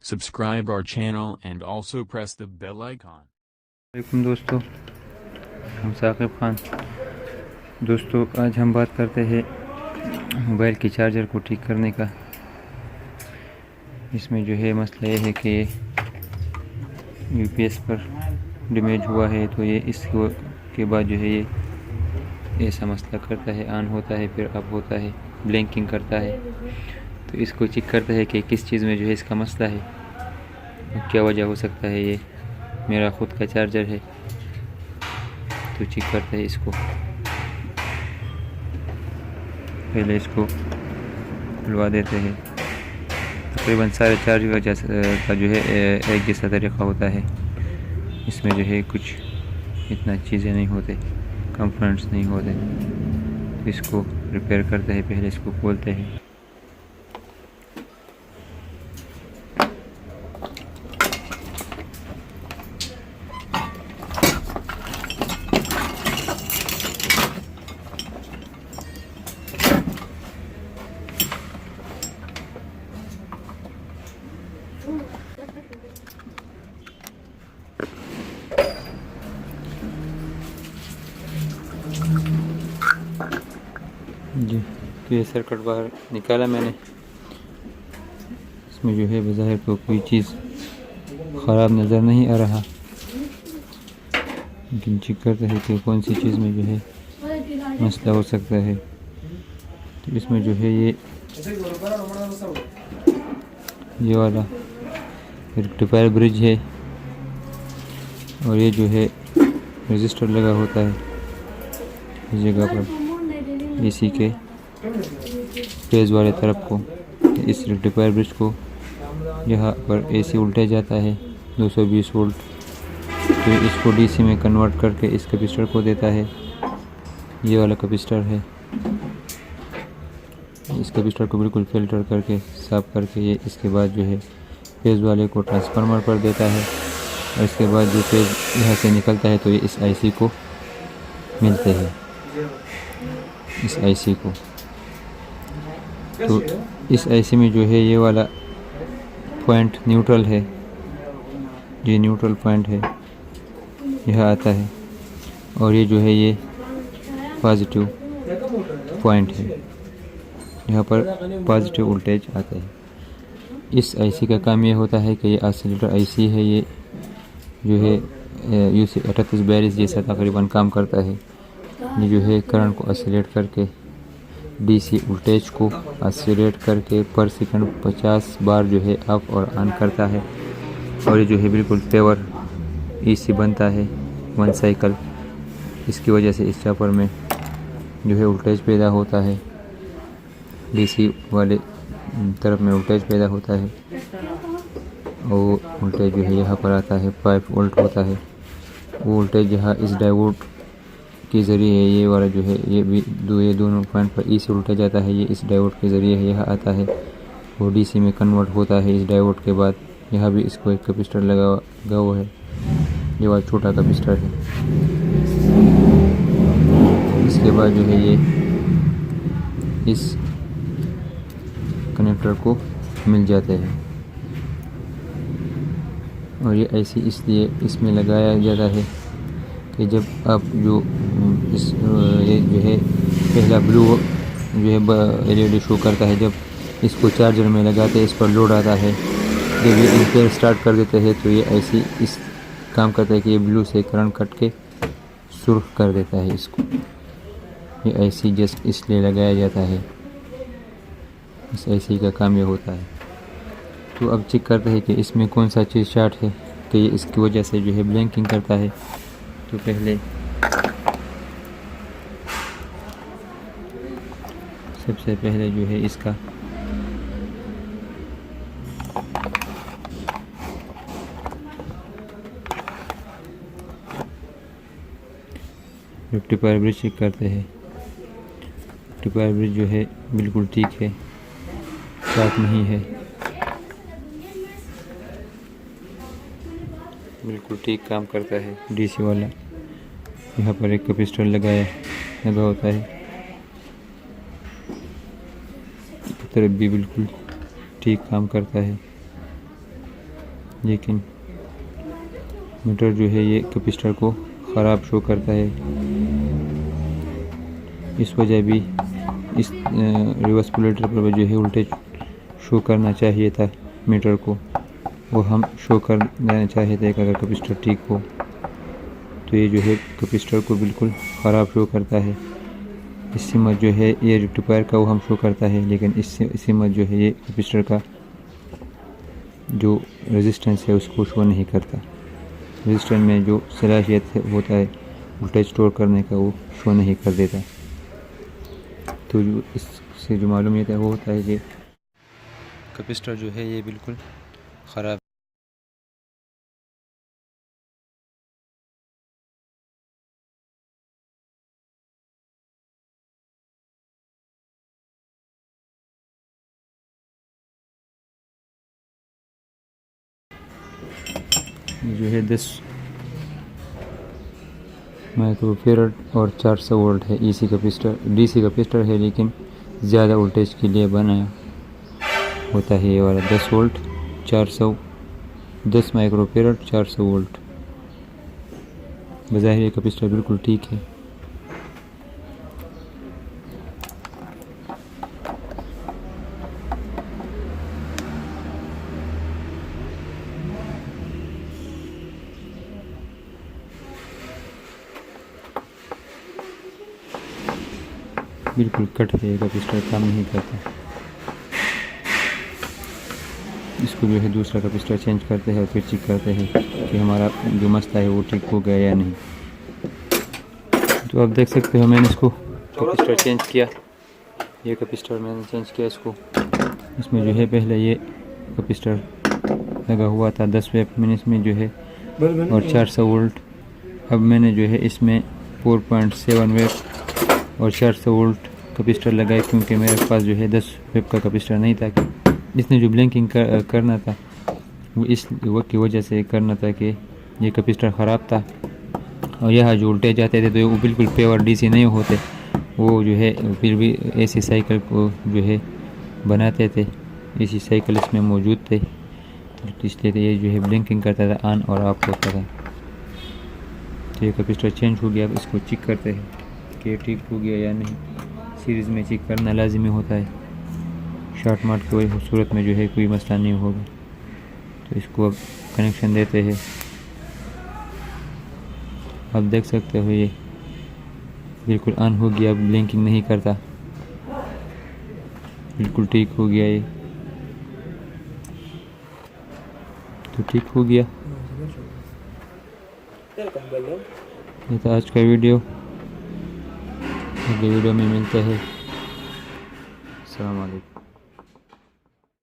Subscribe our channel and also press the bell icon. वालेकुम दोस्तों, हम साकिब खान। दोस्तों, आज हम बात करते हैं मोबाइल की चार्जर को ठीक करने का। इसमें जो है मसला ये है कि यूपीएस पर डैमेज हुआ है, तो ये इसको के बाद जो है ये ऐसा मसला करता है, ऑन होता है फिर अप होता है, ब्लिंकिंग करता है। तो इसको चेक करता है कि किस चीज़ में जो है इसका मसला है, क्या वजह हो सकता है। ये मेरा ख़ुद का चार्जर है, तो चेक करते हैं इसको। पहले इसको खुलवा देते हैं। तकरीबन सारे चार्जर का जो है एक जैसा तरीक़ा होता है। इसमें जो है कुछ इतना चीज़ें नहीं होते, कंपोनेंट्स नहीं होते। तो इसको रिपेयर करते हैं। पहले इसको खोलते हैं। जी, तो ये सर्किट बाहर निकाला मैंने। इसमें जो है बज़ाहिर तो कोई चीज़ ख़राब नज़र नहीं आ रहा, लेकिन चेक करते हैं कि कौन सी चीज़ में जो है मसला हो सकता है। तो इसमें जो है ये वाला रेक्टिफायर ब्रिज है, और ये जो है रजिस्टर लगा होता है इस जगह पर, एसी के फेज़ वाले तरफ को। इस रेक्टिफायर ब्रिज को यहाँ पर एसी उल्टे जाता है 220 वोल्ट, तो इसको डीसी में कन्वर्ट करके इस कैपेसिटर को देता है। ये वाला कैपेसिटर है। इस कैपेसिटर को बिल्कुल फ़िल्टर करके साफ़ करके ये इसके बाद जो है फेज़ वाले को ट्रांसफार्मर पर देता है, और इसके बाद जो फेज़ यहाँ से निकलता है तो ये इस आईसी को मिलते हैं, इस आईसी को। तो इस आईसी में जो है ये वाला पॉइंट न्यूट्रल है, ये न्यूट्रल पॉइंट है, यह आता है। और ये जो है ये पॉजिटिव पॉइंट है, यहाँ पर पॉजिटिव वोल्टेज आता है। इस आईसी का काम ये होता है कि ये ऑसिलेटर आईसी है। ये जो है यूसी 3842 जैसा तकरीबन काम करता है। ये जो है करंट को ऑसिलेट करके डीसी वोल्टेज को ऑसिलेट करके पर सेकंड 50 बार जो है अप और ऑन करता है। और ये जो है बिल्कुल पेवर ईसी बनता है 1 साइकिल। इसकी वजह से इस चापर में जो है वोल्टेज पैदा होता है, डीसी वाले तरफ में वोल्टेज पैदा होता है, और वोल्टेज जो है यहाँ पर आता है 5 वोल्ट होता है। वो वोल्टेज यहाँ इस डायोड के ज़रिए ये वाला जो है ये दोनों पॉइंट पर ई से वोल्टेज आता है। ये इस डायोड के ज़रिए यहाँ आता है, वो डीसी में कन्वर्ट होता है इस डायोड के बाद। यहाँ भी इसको एक कैपेसिटर लगा हुआ है, ये वाला छोटा कैपेसिटर है। इसके बाद जो है ये इस कनेक्टर को मिल जाते हैं, और ये ऐसी इसलिए इसमें लगाया जाता है कि जब आप जो ये जो है पहला ब्लू जो है एलईडी शो करता है, जब इसको चार्जर में लगाते हैं, इस पर लोड आता है, जब ये इम्पेयर स्टार्ट कर देते हैं तो ये ऐसी इस काम करता है कि ये ब्लू से करंट कट के सुर्ख कर देता है इसको। ये ऐसी जस्ट इसलिए लगाया जाता है, इस ऐसी का काम ये होता है। तो अब चेक करते हैं कि इसमें कौन सा चीज़ शॉर्ट है कि ये इसकी वजह से जो है ब्लिंकिंग करता है। तो पहले सबसे पहले जो है इसका रेक्टिफायर ब्रिज चेक करते हैं। रेक्टिफायर ब्रिज जो है बिल्कुल ठीक है, शॉर्ट नहीं है, बिल्कुल ठीक काम करता है डीसी वाला। यहाँ पर एक कैपेसिटर लगा होता है, तरफ भी बिल्कुल ठीक काम करता है। लेकिन मीटर जो है ये कैपेसिटर को ख़राब शो करता है। इस वजह भी इस रिवर्स पोलेटर पर जो है वोल्टेज शो करना चाहिए था मीटर को, वो हम शो कर देना चाहिए थे अगर कैपेसिटर ठीक हो। तो ये जो है कैपेसिटर को बिल्कुल ख़राब शो करता है। इससे मत जो है ये रेक्टिफायर का वो हम शो करता है, लेकिन इससे मत जो है ये कैपेसिटर का जो रेजिस्टेंस है उसको शो नहीं करता। रजिस्टर में जो सलाहियत होता है वोल्टेज स्टोर करने का वो शो नहीं कर देता। तो जो इससे जो मालूम है वो होता है कि कैपेसिटर जो है ये बिल्कुल ख़राब। जो है 10 माइक्रोफेरड और 400 वोल्ट है। डीसी कैपेसिटर है, लेकिन ज़्यादा वोल्टेज के लिए बनाया होता है ये वाला 10 वोल्ट 10 माइक्रोफेरड 400 वोल्ट। बज़ाहिर ये कैपेसिटर बिल्कुल ठीक है। बिल्कुल कट है, कैपेसिटर काम नहीं करता। इसको जो है दूसरा कैपेसिटर चेंज करते हैं और फिर चेक करते हैं कि हमारा जो मसला है वो ठीक हो गया या नहीं। तो आप देख सकते हो मैंने इसको कैपेसिटर चेंज किया। ये कैपेसिटर मैंने चेंज किया इसको। इसमें जो है पहले ये कैपेसिटर लगा हुआ था 10 वेव मैंने इसमें जो है और 400 वोल्ट। अब मैंने जो है इसमें 4.7 वेव और 400 वोल्ट कैपेसिटर लगाए, क्योंकि मेरे पास जो है 10 वेव का कैपेसिटर नहीं था। कि इसने जो ब्लिंकिंग करना था वो इस वक्त की वजह से करना था कि ये कैपेसिटर ख़राब था और यहाँ जो वोल्टेज आते थे तो वो बिल्कुल प्योर डीसी नहीं होते, वो जो है फिर भी एसी साइकिल को जो है बनाते थे, एसी साइकिल इसमें मौजूद थे, इसलिए ये जो है ब्लिंकिंग करता था, ऑन और ऑफ होता था। तो ये कैपेसिटर चेंज हो गया। अब इसको चेक करते हैं कि ठीक हो गया या नहीं। सीरीज़ में चेक करना लाजिमी होता है, शॉर्ट मार्ट की सूरत में जो है कोई मसला नहीं होगा। तो इसको अब कनेक्शन देते हैं। आप देख सकते हो ये बिल्कुल ऑन हो गया, ब्लिंकिंग नहीं करता, बिल्कुल ठीक हो गया ये। तो ठीक हो गया। ये था आज का वीडियो। अगले वीडियो में मिलते हैं। अस्सलाम वालेकुम।